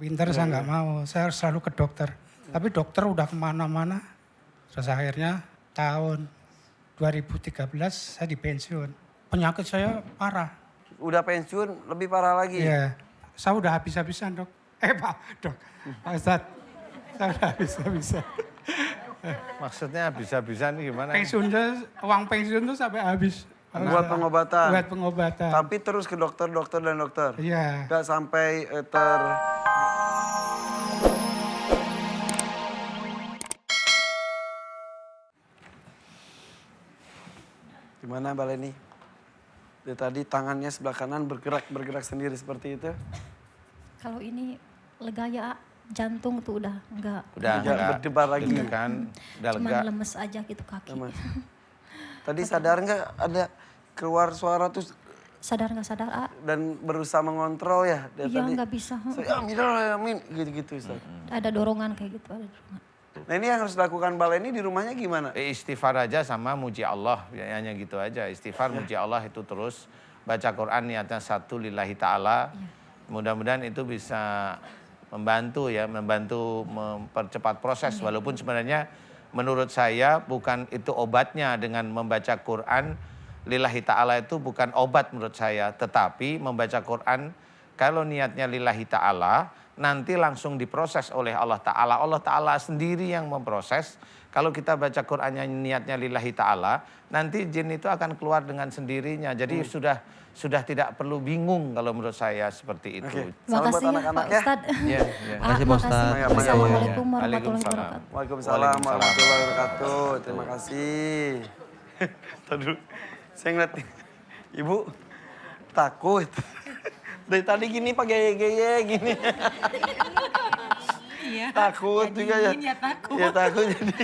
pinter saya nggak mau, saya harus selalu ke dokter. Tapi dokter udah kemana-mana, terus akhirnya tahun 2013 saya dipensiun. Penyakit saya parah. Udah pensiun lebih parah lagi? Iya, saya udah habis-habisan dok. Pak dok, Pak Ustadz, saya udah habis-habisan. Maksudnya habis-habisan gimana? Uang pensiun tuh sampai habis. Buat pengobatan? Buat pengobatan. Tapi terus ke dokter dan dokter? Iya. Gak sampai Gimana Mbak Leni? Dari tadi tangannya sebelah kanan bergerak sendiri seperti itu? Kalau ini lega ya, jantung tuh udah enggak. Udah enggak berdebar lagi. Kan, udah Cuman lega. lemes aja gitu kaki. Lemes. Tadi sadar nggak ada keluar suara tuh? Sadar nggak sadar, A? Dan berusaha mengontrol ya? Iya nggak bisa. Saya amin, gitu-gitu Ustaz. Ada dorongan kayak gitu, ada dorongan. Nah ini yang harus dilakukan Mbak Leni di rumahnya gimana? Istighfar aja sama muji Allah, hanya gitu aja. Istighfar, muji Allah itu terus. Baca Quran niatnya satu lillahi ta'ala. Mudah-mudahan itu bisa membantu ya, membantu mempercepat proses. Walaupun sebenarnya menurut saya bukan itu obatnya dengan membaca Quran. Lillahi ta'ala itu bukan obat menurut saya. Tetapi membaca Quran kalau niatnya lillahi ta'ala nanti langsung diproses oleh Allah Ta'ala. Allah Ta'ala sendiri yang memproses. Kalau kita baca Qurannya niatnya lillahi ta'ala, nanti jin itu akan keluar dengan sendirinya. Jadi sudah tidak perlu bingung kalau menurut saya seperti itu. Salam buat Makasih ya anak-anak Pak ya. Ustadz. Iya, iya. Makasih Pak Ustadz. Assalamualaikum warahmatullahi Waalaikumsalam. wabarakatuh. Waalaikumsalam warahmatullahi wabarakatuh. Terima kasih. Tadi saya ngeliat nih, Ibu takut. Dari tadi gini Pak geye-geye gini. Iya. Takut juga ya. Ya takut. Ya takut jadi.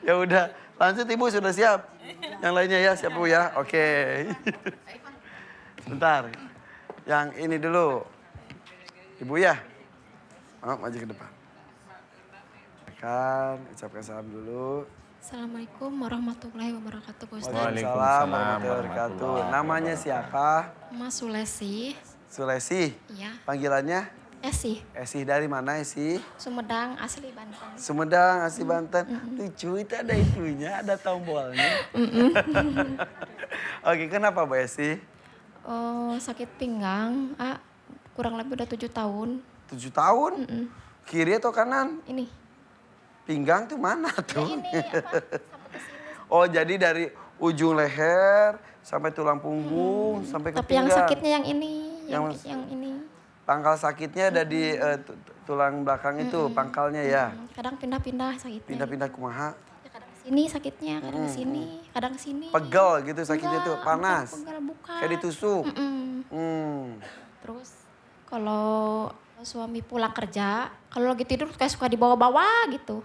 Ya udah, lanjut Ibu sudah siap. Yang lainnya ya siap Bu ya. Oke. Sebentar. Yang ini dulu. Ibu ya. Maju ke depan. Ucapkan salam dulu. Assalamualaikum warahmatullahi wabarakatuh, Pak Ustadz. Waalaikumsalam warahmatullahi wabarakatuh. Namanya siapa? Mas Sulesi. Sulesi. Iya. Panggilannya? Esi. Esi dari mana Esi? Sumedang, asli Banten. Sumedang, asli Banten. Lucu itu ada itunya, ada tombolnya. Oke, kenapa Bu Esi? Oh, sakit pinggang, kurang lebih udah 7 tahun. 7 tahun? Kiri atau kanan? Ini. Pinggang tuh mana tuh? Ini apa? Sampai ke sini. Oh, jadi dari ujung leher sampai tulang punggung sampai ke Tapi pinggang. yang sakitnya yang ini, yang ini. Pangkal sakitnya ada di tulang belakang itu, pangkalnya ya. Kadang pindah-pindah sakitnya. Pindah-pindah kumaha. Ya, kadang ke sini sakitnya, kadang ke sini, kadang ke sini. Pegel gitu sakitnya tuh, panas. Bukan, bukan. Kayak ditusuk. Terus kalau suami pulang kerja, kalau lagi tidur kayak suka dibawa-bawa gitu.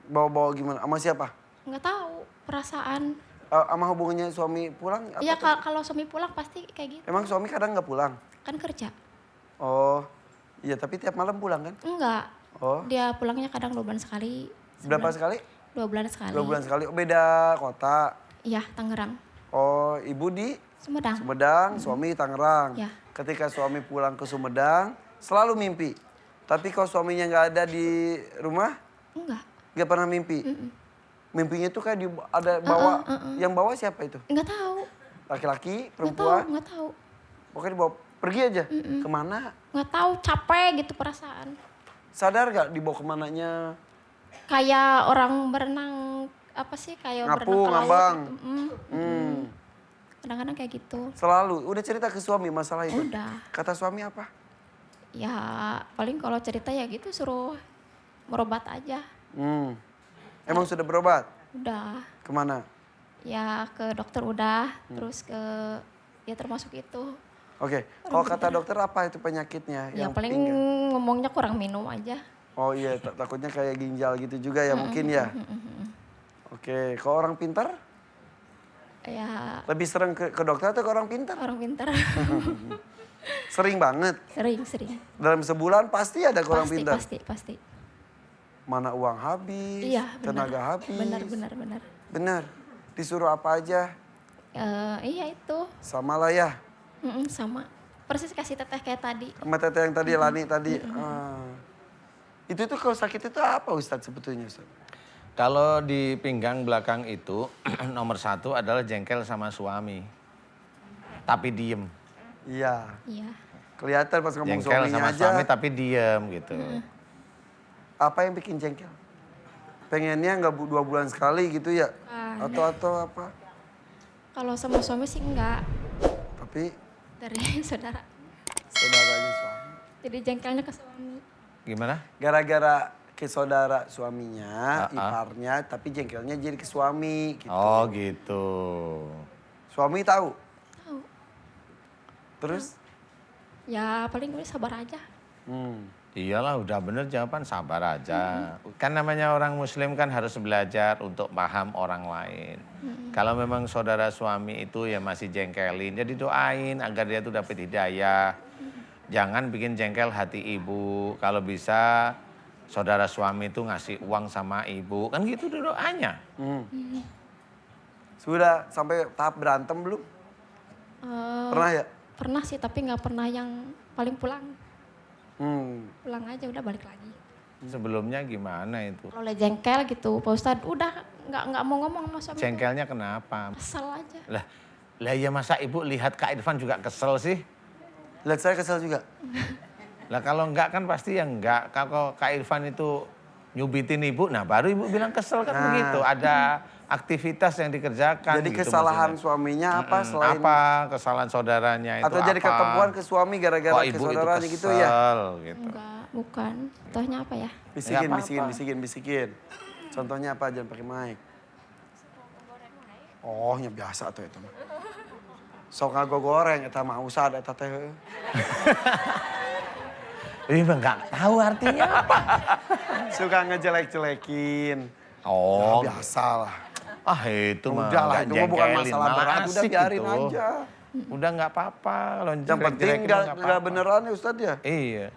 Bawa-bawa gimana? Sama siapa? Nggak tahu, perasaan. Sama hubungannya suami pulang? Iya kalau suami pulang pasti kayak gitu. Emang suami kadang nggak pulang? Kan kerja. Oh, iya tapi tiap malam pulang kan? Enggak. Oh. Dia pulangnya kadang 2 bulan sekali. Berapa sekali? 2 bulan sekali. 2 bulan sekali. Oh, beda kota? Iya, Tangerang. Oh, ibu di? Sumedang. Sumedang, suami Tangerang. Ya. Ketika suami pulang ke Sumedang, selalu mimpi. Tapi kalau suaminya nggak ada di rumah, Enggak. nggak pernah mimpi. Mimpinya tuh kayak ada bawa, yang bawa siapa itu? Enggak tahu. Laki-laki, perempuan? Enggak tahu. Pokoknya dibawa pergi aja. Kemana? Enggak tahu, capek gitu perasaan. Sadar nggak dibawa kemananya? Kayak orang berenang, apa sih? Kayak Ngapung, berenang ke laut. ngambang. Kadang-kadang kayak gitu. Selalu. Udah cerita ke suami masalah itu? Udah. Kata suami apa? Ya paling kalau cerita ya gitu suruh berobat aja. Emang sudah berobat? Udah. Kemana? Ya ke dokter udah, terus ke ya termasuk itu. Oke, kalau kata dokter apa itu penyakitnya? Ya yang paling pinggang? ngomongnya kurang minum aja. Oh iya, takutnya kayak ginjal gitu juga ya mungkin ya? Oke, kalau orang pintar? Ya Lebih sering ke dokter atau ke orang pintar? orang pintar. Sering banget? Sering. Dalam sebulan pasti ada ke orang pintar? Pasti. Mana uang habis, Iya, tenaga habis. Benar. Benar. Disuruh apa aja? Iya itu. Sama lah ya. Sama. Persis kasih teteh kayak tadi. Sama teteh yang tadi, Lani tadi. Itu tuh kalau sakit itu apa Ustadz sebetulnya Ustadz? Kalau di pinggang belakang itu nomor satu adalah jengkel sama suami. Tapi diem. Iya. Iya. Kelihatan pas ngomong Jengkel suaminya sama aja. suami tapi diem gitu. Apa yang bikin jengkel? Pengennya nggak 2 bulan sekali gitu ya? Atau apa? Kalau sama suami sih enggak. Tapi Dari saudara. saudaranya suami. Jadi jengkelnya ke suami. Gimana? Gara-gara ke saudara suaminya, Ah, ah. iparnya, tapi jengkelnya jadi ke suami gitu. Oh gitu. Suami tahu? Tahu. Terus? Ya paling gue sabar aja. Iyalah udah bener jawaban sabar aja. Kan namanya orang muslim kan harus belajar untuk paham orang lain. Kalau memang saudara suami itu ya masih jengkelin, jadi doain agar dia tuh dapat hidayah. Jangan bikin jengkel hati ibu. Kalau bisa saudara suami itu ngasih uang sama ibu. Kan gitu tuh doanya. Sudah sampai tahap berantem belum? Pernah ya? Pernah sih tapi nggak pernah yang paling pulang. Pulang aja udah balik lagi. Sebelumnya gimana itu? Kalau udah jengkel gitu Pak Ustadz udah nggak mau ngomong sama suami. Jengkelnya kenapa? Kesel aja. Lah ya masa ibu lihat Kak Irfan juga kesel sih? Lihat saya kesel juga. Lah kalau enggak kan pasti ya enggak. Kalau Kak Irfan itu nyubitin ibu, nah baru ibu bilang kesel kan begitu. Ada aktivitas yang dikerjakan. Jadi gitu kesalahan maksudnya. suaminya apa selain... Apa kesalahan saudaranya itu Atau jadi apa? ketemuan ke suami gara-gara Kok ke ibu itu saudaranya gitu ya? kesel gitu. Enggak, bukan. Contohnya apa ya? Bisikin, Nggak bisikin. Contohnya apa? Jangan pakai mic. Oh, nya biasa tuh itu mah. Sok ngago goreng, eta mah usah eta teh. Ini mah nggak tahu artinya apa. Suka ngejelek-jelekin. Oh, Biasa lah. itu mah Udah lah, nggak itu mah bukan jengkelin, masalah malah berat, udah asik biarin itu. aja. Udah nggak apa-apa. Kalau Yang penting jelek-jelekin nggak apa-apa. beneran ya Ustadz ya? Iya.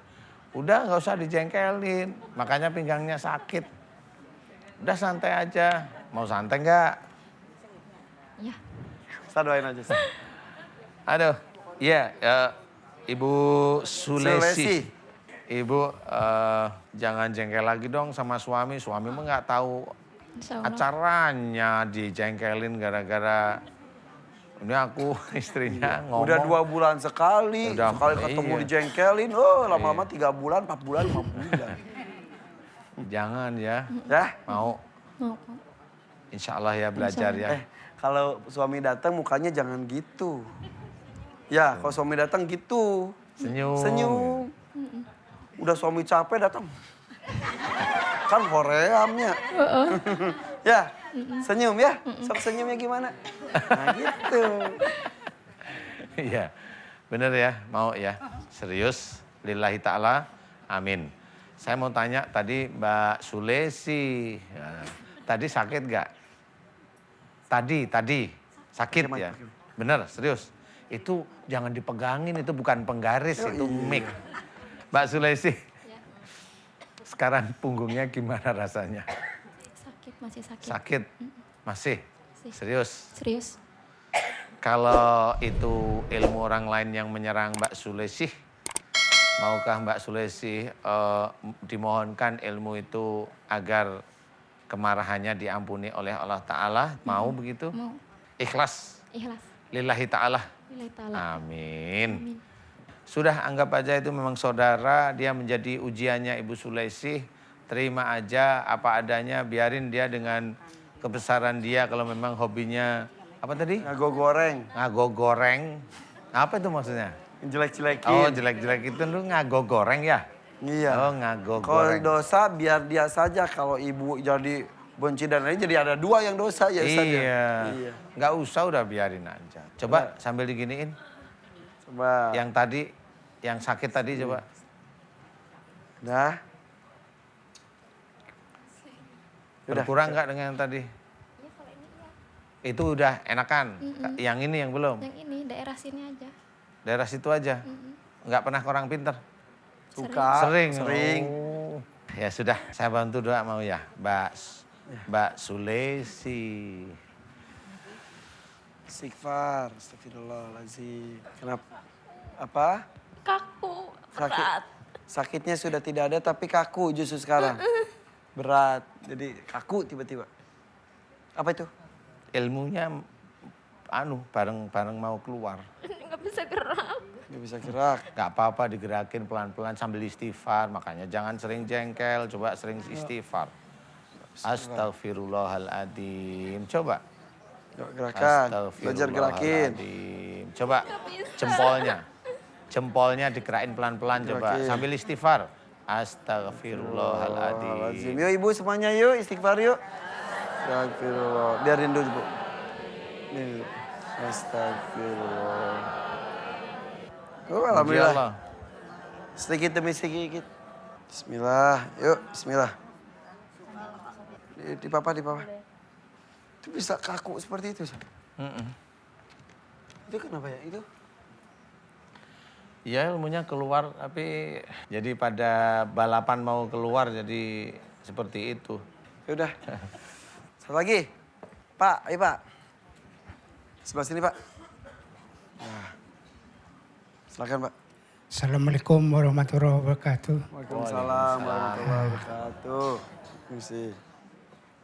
Udah nggak usah dijengkelin. Makanya pinggangnya sakit. Udah santai aja. Mau santai nggak? Ya. Ustadz doain aja. Ustadz. Aduh. Iya. Ibu Sulesi. Sulesi. Ibu jangan jengkel lagi dong sama suami. Suami mah nggak tahu Insya Allah. acaranya dijengkelin gara-gara ini aku istrinya ngomong. Udah 2 bulan sekali, Udah, sekali ketemu iya. dijengkelin, oh lama-lama 3 bulan, 4 bulan, 5 bulan. Jangan ya. Ya? Mau. Mau. Insya Allah ya belajar ya. Kalau suami datang mukanya jangan gitu. Ya, kalau suami datang gitu. Senyum. Senyum. Udah suami capek datang. Kan horeamnya. Ya, senyum ya. Sok senyumnya gimana? Nah gitu. Iya, bener ya, mau ya. Serius, lillahi ta'ala, amin. Saya mau tanya tadi Mbak Sulesi, tadi sakit gak? Tadi, sakit ya? Bener, serius. Itu jangan dipegangin, itu bukan penggaris, itu mic. Mbak Sulesi, sekarang punggungnya gimana rasanya? Sakit, masih sakit. Sakit? Masih? Serius? Serius. Kalau itu ilmu orang lain yang menyerang Mbak Sulesi, maukah Mbak Sulesi dimohonkan ilmu itu agar kemarahannya diampuni oleh Allah Ta'ala? Mau begitu? Mau. Ikhlas? Ikhlas. Lillahi Ta'ala? Lillahi ta'ala. Amin. Sudah anggap aja itu memang saudara, dia menjadi ujiannya Ibu Sulesi. Terima aja apa adanya, biarin dia dengan kebesaran dia kalau memang hobinya apa tadi? Ngago goreng. Ngago goreng. Apa itu maksudnya? Jelek-jelekin. Oh jelek-jelek itu lu ngago goreng ya? Iya. Oh ngago Kalau goreng. dosa biar dia saja. Kalau ibu jadi benci dan lain jadi ada 2 yang dosa ya Ustadz ya? Iya. Nggak usah udah biarin aja. Coba sambil diginiin. Coba. Yang tadi, yang sakit tadi coba. Udah. Berkurang nggak dengan yang tadi? Itu udah enakan. Yang ini yang belum. Yang ini daerah sini aja. Daerah situ aja. Nggak pernah kurang pinter. Suka. Sering. Sering. Oh. Ya sudah, saya bantu doa mau ya, Mbak Sulesi. Istighfar, astagfirullahaladzim. Kenapa? Apa? Kaku, Sakit. berat. Sakitnya sudah tidak ada tapi kaku justru sekarang. Berat, jadi kaku tiba-tiba. Apa itu? Ilmunya bareng mau keluar. Nggak bisa gerak. Gak bisa gerak. Gak apa-apa digerakin pelan-pelan sambil istighfar. Makanya jangan sering jengkel, coba sering istighfar. Astagfirullahaladzim. Coba. Yuk, gerakan, belajar gerakin. Astagfirullahaladzim. Coba jempolnya digerakin pelan-pelan coba. Gerakin. Sambil istighfar. Astagfirullahaladzim. Yuk ibu semuanya yuk istighfar yuk. Astagfirullah. Biarin dulu bu. Ini dulu. Astagfirullah. Oh, Puji alhamdulillah. Allah. Sedikit demi sedikit. Bismillah. Yuk bismillah. Di papa. Itu bisa kaku seperti itu. Itu kenapa ya itu? Ya ilmunya keluar tapi jadi pada balapan mau keluar jadi seperti itu. Yaudah. Satu lagi. Pak, ayo Pak. Sebelah sini Pak. Nah. Silakan Pak. Assalamualaikum warahmatullahi wabarakatuh. Waalaikumsalam warahmatullahi wabarakatuh. Misi.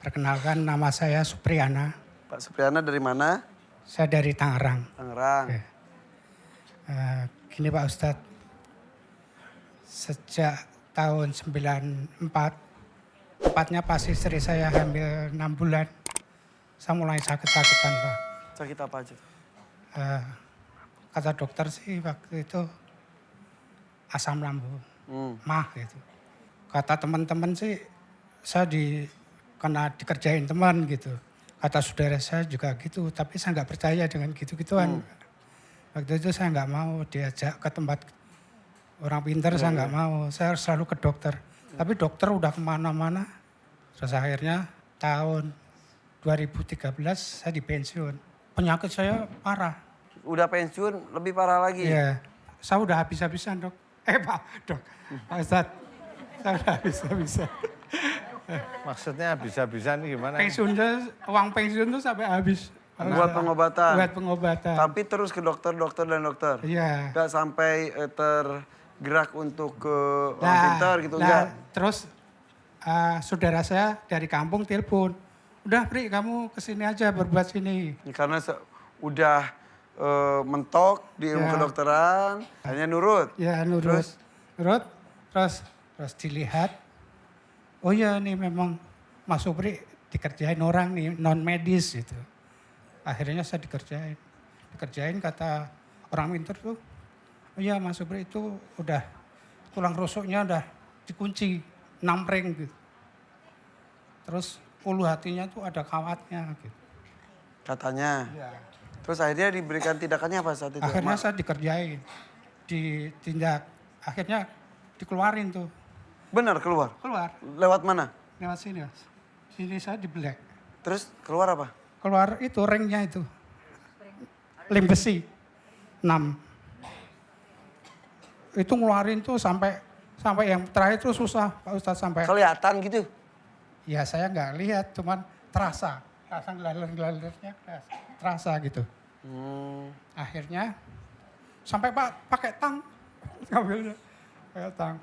Perkenalkan nama saya Supriyana. Pak Supriyana dari mana? Saya dari Tangerang. Tangerang. Oke. Gini Pak Ustadz, sejak tahun 94, tepatnya pas istri saya hamil 6 bulan, saya mulai sakit-sakitan Pak. Sakit apa aja? Kata dokter sih waktu itu asam lambung, mah gitu. Kata teman-teman sih saya kena dikerjain teman gitu. Kata saudara saya juga gitu, tapi saya nggak percaya dengan gitu-gituan. Waktu itu saya nggak mau diajak ke tempat orang pintar, saya nggak mau. Saya selalu ke dokter. Tapi dokter udah kemana-mana. Terus akhirnya tahun 2013 saya dipensiun. Penyakit saya parah. Udah pensiun lebih parah lagi? Iya, saya udah habis-habisan dok. Pak Ustadz, saya udah habis-habisan. Maksudnya bisa-bisan gimana? Uang pensiun tuh sampai habis. Buat pengobatan? Buat pengobatan. Tapi terus ke dokter dan dokter? Iya. Gak sampai tergerak untuk ke orang pintar gitu? Enggak? Terus saudara saya dari kampung telepon. Udah Pri, kamu kesini aja berbuat sini. Karena udah mentok di ilmu kedokteran, hanya nurut? Ya nurut. Terus dilihat. Oh ya nih memang Mas Supri dikerjain orang nih non medis gitu. Akhirnya saya dikerjain kata orang pintar tuh, oh iya Mas Supri itu udah tulang rusuknya udah dikunci 6 ring gitu. Terus ulu hatinya tuh ada kawatnya gitu. Katanya. Ya. Terus akhirnya diberikan tindakannya apa saat itu? Akhirnya saya dikerjain, ditindak, akhirnya dikeluarin tuh. Benar keluar? Keluar, Lewat mana? lewat sini Mas. Sini saya dibelek. Terus keluar apa? Keluar itu ringnya itu. Lem besi 6. Itu ngeluarin tuh sampai yang terakhir tuh susah Pak Ustadz sampai. Kelihatan gitu? Ya saya nggak lihat, cuman terasa ngelalir-ngelalirnya terasa gitu. Akhirnya sampai pakai tang, ngambilnya pakai tang.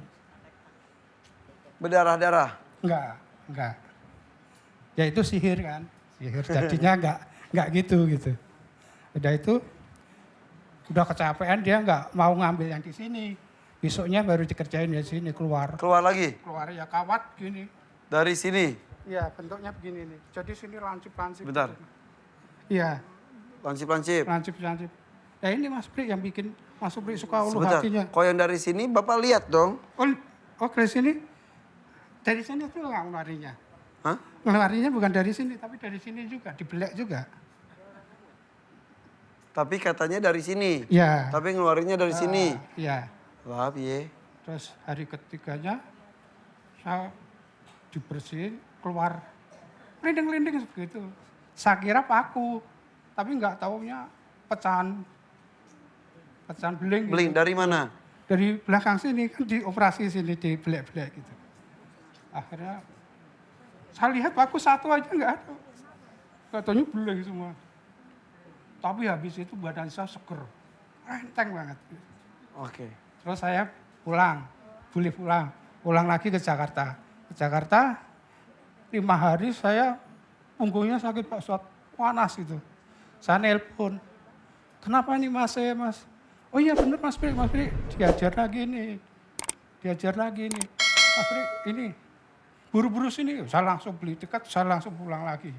Berdarah-darah? Enggak. Ya itu sihir kan. Sihir jadinya enggak gitu. Udah itu udah kecapean dia enggak mau ngambil yang di sini. Besoknya baru dikerjain di sini keluar. Keluar lagi? Keluar ya kawat gini. Dari sini? Iya bentuknya begini nih. Jadi sini lancip-lancip. Bentar. Iya Lancip-lancip? lancip-lancip. Ya ini Mas Pri yang bikin Mas Pri suka ulu Sebentar, hatinya. kalau yang dari sini Bapak lihat dong. Oh dari sini? Dari sini tuh enggak ngelarinya. Hah? Ngelarinya bukan dari sini tapi dari sini juga, dibelek juga. Tapi katanya dari sini. Iya. Tapi ngeluarinnya dari sini. Iya. Lah, piye? Terus hari ketiganya saya dibersihin keluar linding-linding begitu. Saya kira paku, tapi nggak taunya pecahan beling. Beling Gitu. dari mana? Dari belakang sini kan dioperasi sini di belek-belek gitu. Akhirnya saya lihat paku satu aja nggak ada. Katanya beling semua. Tapi habis itu badan saya seger, enteng banget. Oke. Terus saya pulang. boleh pulang. Pulang lagi ke Jakarta. Ke Jakarta 5 hari saya punggungnya sakit Pak Ustadz, panas gitu. Saya nelpon, kenapa nih Mas saya Mas? Oh iya bener Mas Pri, diajar lagi nih. Mas Pri ini, buru-buru sini. Saya langsung beli tiket, saya langsung pulang lagi.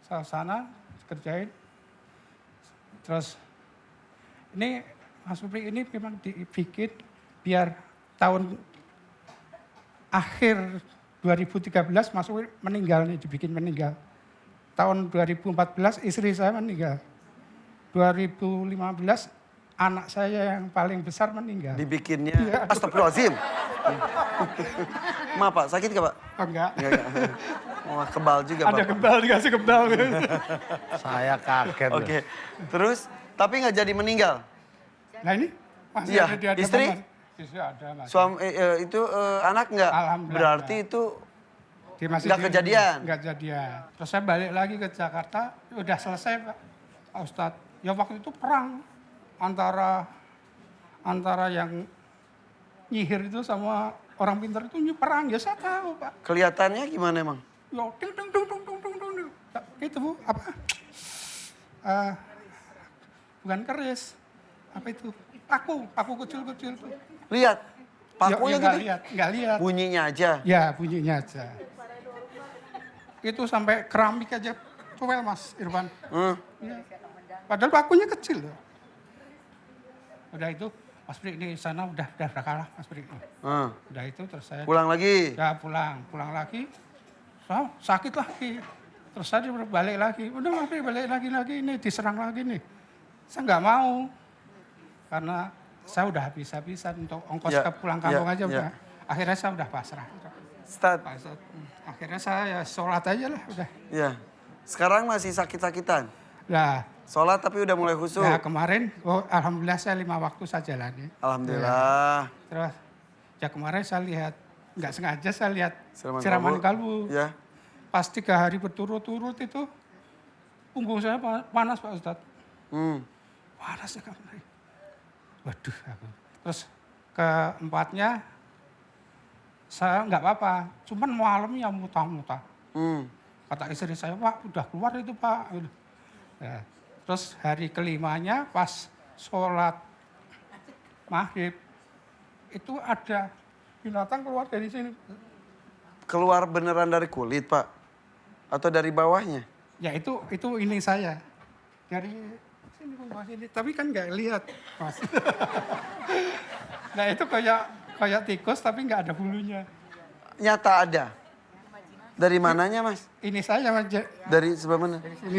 Saya sana, kerjain. Terus ini Mas Pri ini memang dibikin biar tahun akhir 2013 Mas Pri meninggal nih, dibikin meninggal. Tahun 2014 istri saya meninggal. 2015 anak saya yang paling besar meninggal. Dibikinnya, Iya. astagfirullahaladzim. Maaf Pak, sakit gak Pak? Oh, enggak. Enggak. Wah kebal juga Ada Bapak. kebal, dikasih kebal. Saya kaget. loh. Oke, terus tapi nggak jadi meninggal. Nah ini masih Iya, ada di hadapan istri? Mas. Istri ada Mas. Suami itu anak nggak? Alhamdulillah. Berarti itu Dia masih nggak kejadian? Nggak kejadian. Terus saya balik lagi ke Jakarta, udah selesai Pak Ustadz. Ya waktu itu perang antara yang nyihir itu sama orang pintar itu perang. Ya saya tahu Pak. kelihatannya gimana emang? Ya ding ding ding ding ding ding ding. Itu Bu, apa? Bukan keris. Apa itu? Paku kecil-kecil tuh. Lihat, pakunya gitu. Nggak lihat. Bunyinya aja. Ya bunyinya aja. Itu sampai keramik aja cowel Mas Irfan. Ya. Padahal pakunya kecil loh. Udah itu Mas Pri di sana udah kalah Mas Pri. Udah itu terus saya Pulang lagi. ya pulang lagi. So, sakit lagi. Terus saya balik lagi. Udah Mas Pri balik lagi ini diserang lagi nih. Saya nggak mau. Karena saya udah habis-habisan untuk ongkos Ya, ke pulang kampung ya, aja ya. udah. Akhirnya saya udah pasrah. Start. Akhirnya saya ya sholat aja lah udah. Ya. Sekarang masih sakit-sakitan. Lah, Sholat tapi udah mulai khusyuk. ya kemarin, alhamdulillah saya 5 waktu saya jalani. Alhamdulillah. Terus, ya kemarin saya lihat, nggak sengaja saya lihat Siraman siraman kalbu. kalbu. Ya. Pas 3 hari berturut-turut itu, punggung saya panas Pak Ustadz. Panas ya kemarin. Waduh, aku. Terus keempatnya, saya nggak apa-apa, cuman malamnya muntah-muntah. Kata istri saya, Pak udah keluar itu Pak. Ya. Terus hari kelimanya pas sholat maghrib, itu ada binatang keluar dari sini. Keluar beneran dari kulit Pak? Atau dari bawahnya? Ya itu ini saya. Dari sini ke bawah sini, tapi kan nggak lihat Mas. Nah itu kayak tikus tapi nggak ada bulunya. Nyata ada? Dari mananya Mas? Ini saya Mas. Dari sebelah mana? Dari sini.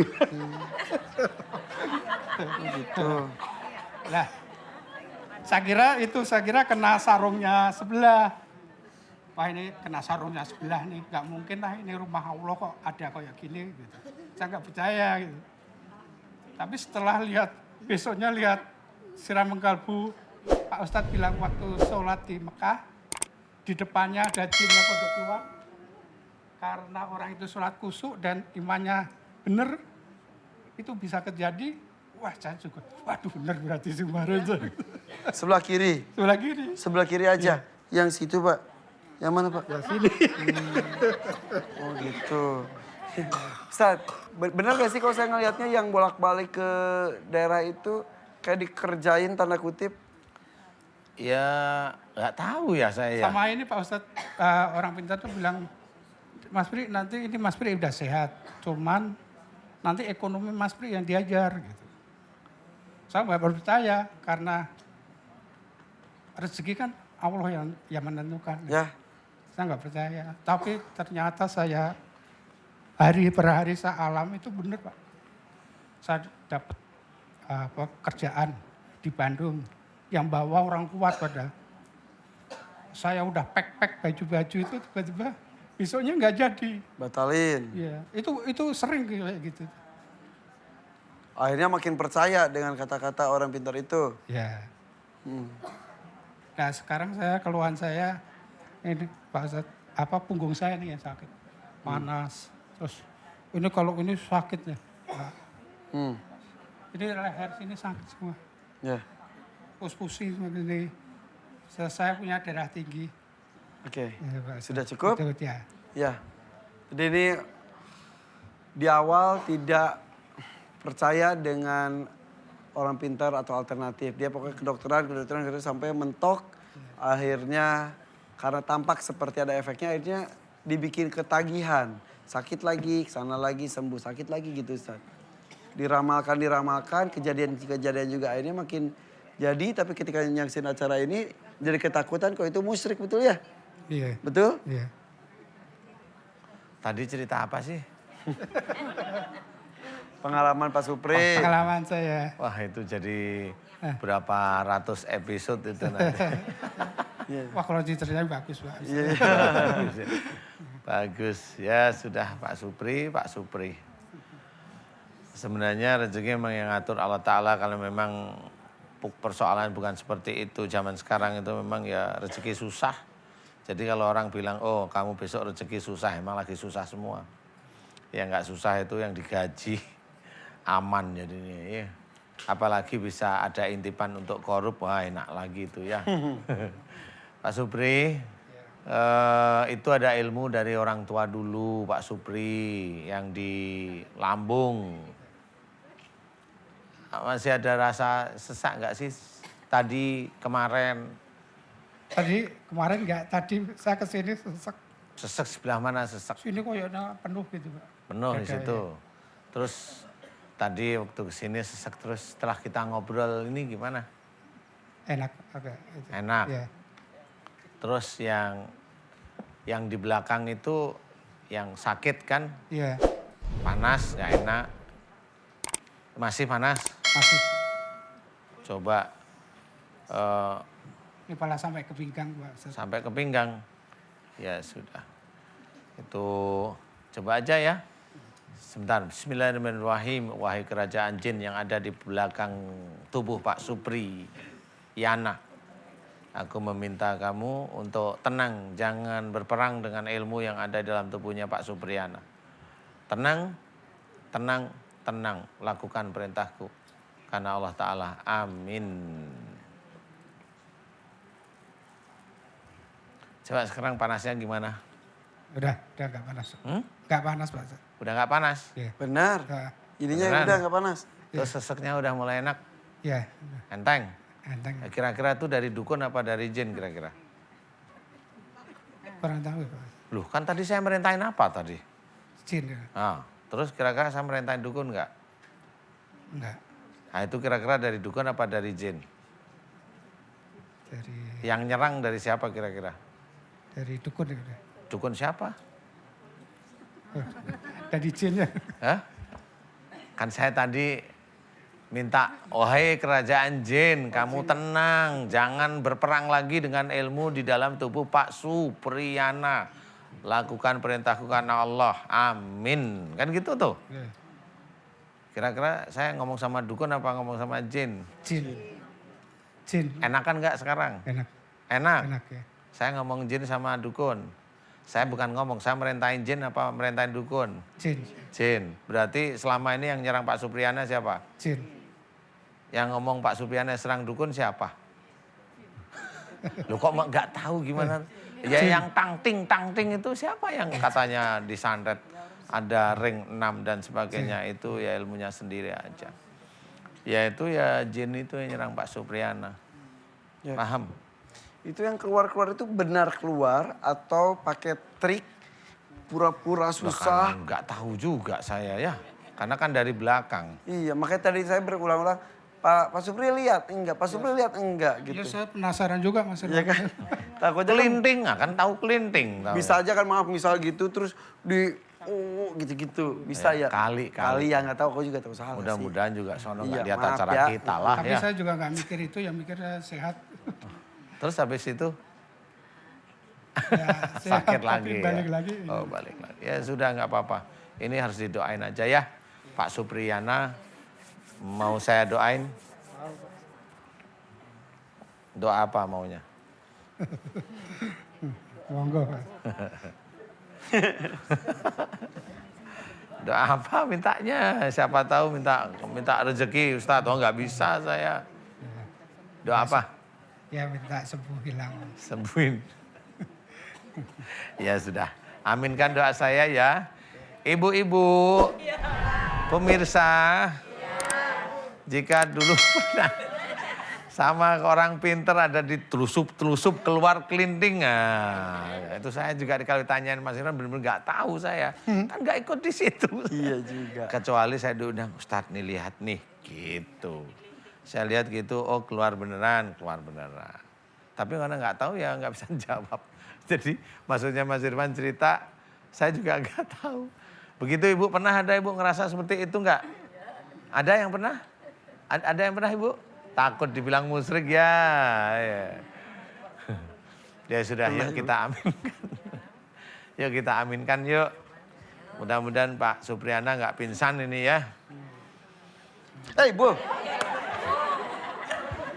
Gitu. Lah, saya kira kena sarungnya sebelah. Wah ini kena sarungnya sebelah nih, nggak mungkin lah ini rumah Allah kok ada kayak gini gitu. Saya nggak percaya gitu. Tapi setelah besoknya lihat siraman kalbu, Pak Ustadz bilang waktu sholat di Mekah, di depannya ada jin yang kodok keluar. Karena orang itu sholat kusuk dan imannya benar, itu bisa terjadi. Wah saya juga, waduh benar berarti kemarin. Sebelah kiri? Sebelah kiri. Sebelah kiri aja? Yang situ Pak? Yang mana Pak? Sebelah sini. Oh gitu. Ustaz, benar gak sih kalau saya ngelihatnya yang bolak-balik ke daerah itu kayak dikerjain tanda kutip? Ya nggak tahu ya saya. Sama ini Pak Ustadz, orang pintar tuh bilang, Mas Pri nanti ini Mas Pri udah sehat, cuman nanti ekonomi Mas Pri yang diajar gitu. Saya nggak percaya karena rezeki kan Allah yang menentukan. Ya. Saya nggak percaya, tapi ternyata saya hari per hari saya alami itu benar Pak. Saya dapat pekerjaan di Bandung yang bawa orang kuat pada. Saya udah pack baju-baju itu tiba-tiba besoknya nggak jadi. Batalin. Iya, itu sering kayak gitu. Akhirnya makin percaya dengan kata-kata orang pintar itu. Ya. Nah sekarang keluhan saya ini Pak Ustadz, punggung saya nih yang sakit, panas. Terus ini kalau ini sakitnya, ini leher sini sakit semua. Ya. Pusing ini. Saya punya darah tinggi. Oke. Ya, Pak. Sudah cukup? Itu, ya. Ya. Jadi ini di awal tidak percaya dengan orang pintar atau alternatif. Dia pokoknya kedokteran sampai mentok. Akhirnya karena tampak seperti ada efeknya, akhirnya dibikin ketagihan. Sakit lagi, kesana lagi, sembuh. Sakit lagi gitu Ustaz. Diramalkan, kejadian juga akhirnya makin jadi. Tapi ketika nyaksin acara ini jadi ketakutan kok itu musyrik, betul ya? Iya. Betul? Iya. Tadi cerita apa sih? Pengalaman Pak Supri. Pengalaman saya. Wah itu jadi berapa ratus episode itu nanti. Wah kalau diceritain bagus Pak. Bagus ya. Bagus. Ya sudah Pak Supri. Sebenarnya rezeki memang yang ngatur Allah Ta'ala. Kalau memang persoalan bukan seperti itu. Zaman sekarang itu memang ya rezeki susah. Jadi kalau orang bilang, oh kamu besok rezeki susah, emang lagi susah semua. Yang nggak susah itu yang digaji aman jadinya. Ya. Apalagi bisa ada intipan untuk korup, wah enak lagi itu ya. Pak Supri, itu ada ilmu dari orang tua dulu Pak Supri yang di Lambung. Masih ada rasa sesak nggak sih tadi kemarin? Tadi kemarin enggak, tadi saya kesini sesek. Sesek sebelah mana sesek? Sini kayaknya penuh gitu Pak. Penuh di Dada, situ. ya. Terus tadi waktu kesini sesek terus setelah kita ngobrol ini gimana? Enak agak. Itu. Enak. Ya. Terus yang di belakang itu yang sakit kan? Iya. Panas, nggak enak. Masih panas? Masih. Coba Ini kepala sampai ke pinggang Pak. sampai ke pinggang. Ya sudah. Itu coba aja ya. Sebentar. Bismillahirrahmanirrahim. Wahai kerajaan jin yang ada di belakang tubuh Pak Supri Yana. Aku meminta kamu untuk tenang. Jangan berperang dengan ilmu yang ada dalam tubuhnya Pak Supriyana. Tenang, tenang, tenang. Lakukan perintahku. Karena Allah Ta'ala. Amin. Coba sekarang panasnya gimana? Udah enggak panas. Hmm? Enggak panas Pak. Udah nggak panas? Iya. Benar. Ya. Ininya Beneran? udah nggak panas. Terus seseknya udah mulai enak? Iya. Enteng? Enteng. Kira-kira itu dari dukun apa dari jin kira-kira? Kurang tahu Pak. Loh kan tadi saya merintahin apa tadi? Jin ya. Nah, terus kira-kira saya merintahin dukun nggak? Enggak. Nah itu kira-kira dari dukun apa dari jin? Dari Yang nyerang dari siapa kira-kira? dukun ya. Udah. Dukun siapa? Dari jin ya. Hah? Kan saya tadi minta, wahai kerajaan jin, kamu tenang. Jangan berperang lagi dengan ilmu di dalam tubuh Pak Supriyana. Lakukan perintahku karena Allah. Amin. Kan gitu tuh. Iya. Kira-kira saya ngomong sama dukun apa ngomong sama jin? Jin. Jin. Enakan nggak sekarang? Enak. Enak. Enak ya. Saya ngomong jin sama dukun. Saya bukan ngomong, saya merintahin jin apa merintahin dukun? Jin. Jin. Berarti selama ini yang nyerang Pak Supriyana siapa? Jin. Yang ngomong Pak Supriyana serang dukun siapa? Loh kok nggak tahu gimana? Ya yang tangting itu siapa yang katanya disantet? Ada ring 6 dan sebagainya itu ya ilmunya sendiri aja. Ya itu ya jin itu yang nyerang Pak Supriyana. Ya. Paham? Itu yang keluar-keluar itu benar keluar atau pakai trik pura-pura susah? Bahkan nggak tahu juga saya ya. Karena kan dari belakang. Iya, makanya tadi saya berulang-ulang, Pak Supri lihat enggak, Pak Supri lihat enggak gitu. Ya saya penasaran juga Mas. Iya kan? Takutnya kan Kelinting, kan tahu kelinting. Tahu. bisa aja kan maaf misal gitu terus di gitu-gitu. Bisa ya? Kali. Ya nggak tahu, aku juga tahu salah sih. Mudah-mudahan juga sono Iya, nggak lihat maaf acara ya. kita lah Tapi ya. saya juga nggak mikir itu, yang mikir sehat. Terus habis itu Ya, sehat, sakit tapi lagi balik ya? lagi. Oh balik lagi. Ya sudah nggak apa-apa. Ini harus didoain aja ya. Pak Supriyana, mau saya doain? Doa apa maunya? Monggo Pak. Doa apa mintanya? Siapa tahu minta rezeki Ustadz. Oh nggak bisa saya. Doa apa? Ya minta sembuh hilang. Sembuhin. Ya sudah, aminkan doa saya ya. Ibu-ibu, pemirsa, jika dulu pernah sama orang pinter ada di telusup-telusup keluar kelinting. Nah, itu saya juga kalau ditanyain Mas Irfan benar-benar nggak tahu saya. Kan nggak ikut di situ. Iya juga. Kecuali saya diundang, Ustadz nih lihat nih, gitu. Saya lihat gitu, oh keluar beneran. Tapi karena nggak tahu ya nggak bisa jawab. Jadi maksudnya Mas Irfan cerita, saya juga nggak tahu. Begitu Ibu, pernah ada Ibu ngerasa seperti itu nggak? Ada yang pernah? Ada yang pernah Ibu? Takut dibilang musyrik ya. Ya sudah, yuk kita aminkan. Yuk kita aminkan yuk. Mudah-mudahan Pak Supriyana nggak pingsan ini ya. Bu.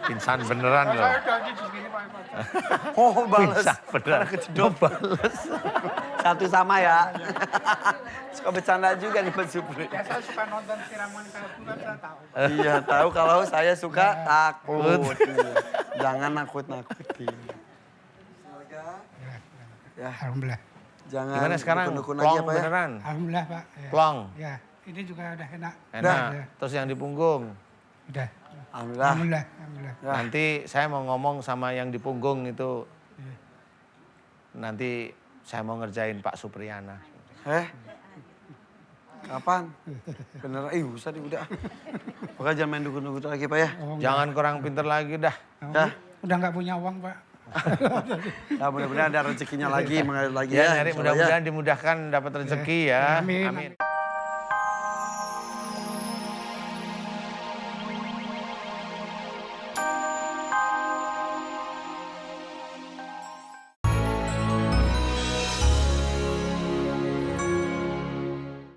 Pingsan beneran loh. Oh, balas. Pingsan beneran. Oh, balas. Satu sama ya. Suka bercanda juga nih Pak Supri. Ya saya suka nonton siraman kalau bukan saya tahu. Iya, tahu kalau saya suka takut. Iya. Jangan nakut-nakutin. Ya, Alhamdulillah. jangan Gimana sekarang? dukun-dukun Plong aja Pak ya. beneran? Alhamdulillah Pak. Ya. Plong. Ya, ini juga udah enak. Enak. Ya. Terus yang di punggung. Udah. Alhamdulillah. Alhamdulillah. Alhamdulillah. Ya. Nanti saya mau ngomong sama yang di punggung itu. Nanti saya mau ngerjain Pak Supriyana. Kapan? Bener, usah deh udah. Pokoknya jangan main dukun-dukun lagi Pak ya. Oh, Jangan kurang pinter lagi dah. Ya. udah nggak punya uang Pak. Ya mudah-mudahan ada rezekinya lagi, mengalir lagi Ya, ya. nyari insya Allah ya. mudah-mudahan dimudahkan dapat rezeki ya. Amin. Amin.